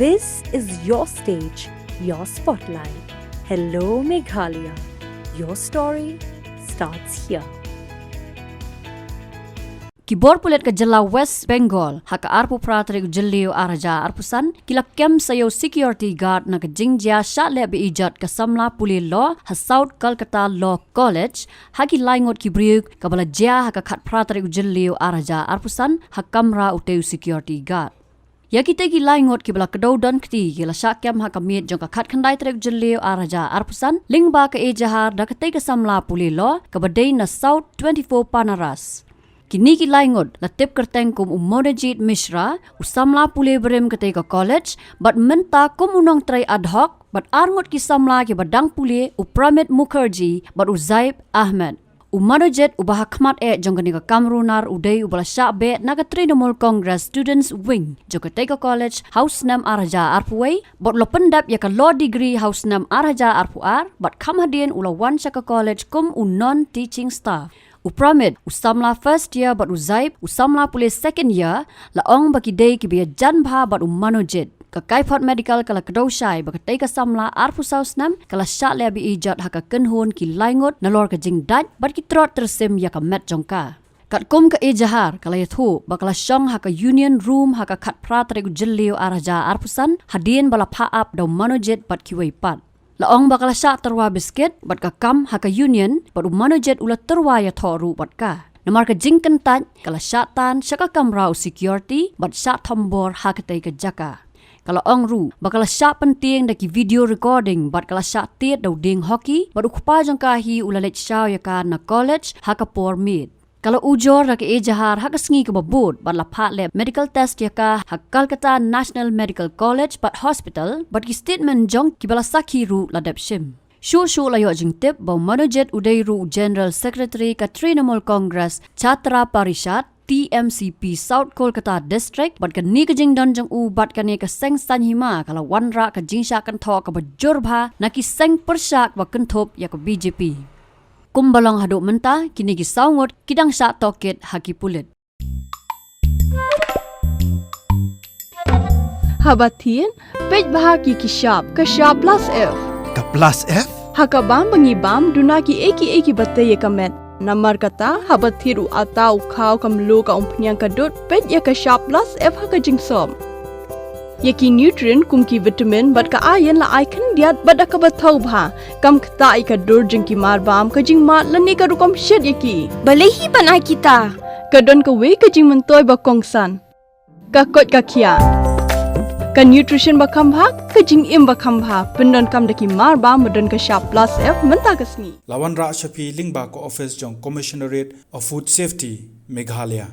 This is your stage, your spotlight. Hello, Meghalaya. Your story starts here. Kibor pulet ke jela West Bengal, haka arpu pratri ujeliu araja arpusan, kila kem sayo security guard na ke jingjia Shah le Be-ijot ke Samla Pule law, ha South Kolkata Law College, haki laingot kibriu kabala jia haka kat pratri ujeliu araja arpusan, ha Kamra uteu security guard. Ya kita ki laingot ki bala kedau dan keti kila syakem ha kamit jong ka khat khandai trek jeliu araja arpusan lingba ke ejahar da ke ke Samla Pule law ke badai na South 24 Panaras. Kini ki laingot la tip kerteng kum Meghalaya Mishra usamla Pule berem ke ke college but menta kum unong trai ad hoc but arngot ki Samla ki badang Pule upramit Mukherjee but uzaib Ahmed. Meghalaya ubah khmat jong ke Kamrunar udai ubala Shah be na ke Trinamool Congress Students Wing jong ke college house nam araja arpuai but lo pendap ya ke law degree house nam araja arpuar but khamhadien ula wan ke college kum non teaching staff. Upramid usamla first year but uzaib usamla Pule second year la ong baki day ki biya janbha but Meghalaya ka kaifot medical kala kedoshai bakatai ka Samla arpusaus nam kala Shah le Be-ijot haka kenhun ki laingot nalor ka jingdat but ki trot tersim ya ka met jongka kat kum ka ejahar kala yathu bakala shong haka union room haka khat pratri ujeliu araja arpusan hadien bala pha up do Meghalaya but ki wei pat laong bakala Shah terwa biscuit but ka kam haka union but Meghalaya ula terwa ya thoru but ka namar ka jingkan tat kala Shah tan shaka Kamra security but Shah thombor hakatai ka jaka. Kalau ong ru, bakal Shah penting daki video recording, bat kalau Shah tiat dau Dieng hockey, bat ukpa jong kahi ulalet Shah ya ka na college haka por mid. Kalau ujor daki ejahar haka sengi ke babut, bat lapat lab medical test ya ka hak Kolkata National Medical College bat hospital, bat ki statement jong ki bala sakhi ru ladap shim. Shu layo jing tip bau Meghalaya udai ru General Secretary ka Trinamool Congress Chhatra Parishad TMCP South Kolkata District bat kan ni ka jing don jong u bat kan ka seng san hima kala wanra ka jing sha kan tho ka bajurba na ki seng persak ba kan thop ya ka BJP kumbalong hadu menta kini ki saungot kidang Shah toket haki pulet Habatin pej bahagi ki sharp ka sharp plus F ka plus F hakabam bangibam duna ki eki batte ye kamet Namar kata habat thiru atau khau kamlu ka umpnyang kadut pet ya ka sharp plus F ha ka jingsom. Yaki nutrient kum ki vitamin bat ka iron la ai khan diat bat ka bathau bha kam khta ai ka dur jing ki mar bam ka jing mat la ne ka rukom shet yaki. Balehi banai kita. Ka don ka we ka jing mentoy ba kongsan. Ka kot ka khia. Ka nutrition ba kham bha ka jing im ba kham bha pendon kam daki mar bam modon ka sharp plus F menta ka sngi. Lawan Ra Shafi Lingba ko office jong Commissionerate of Food Safety Meghalaya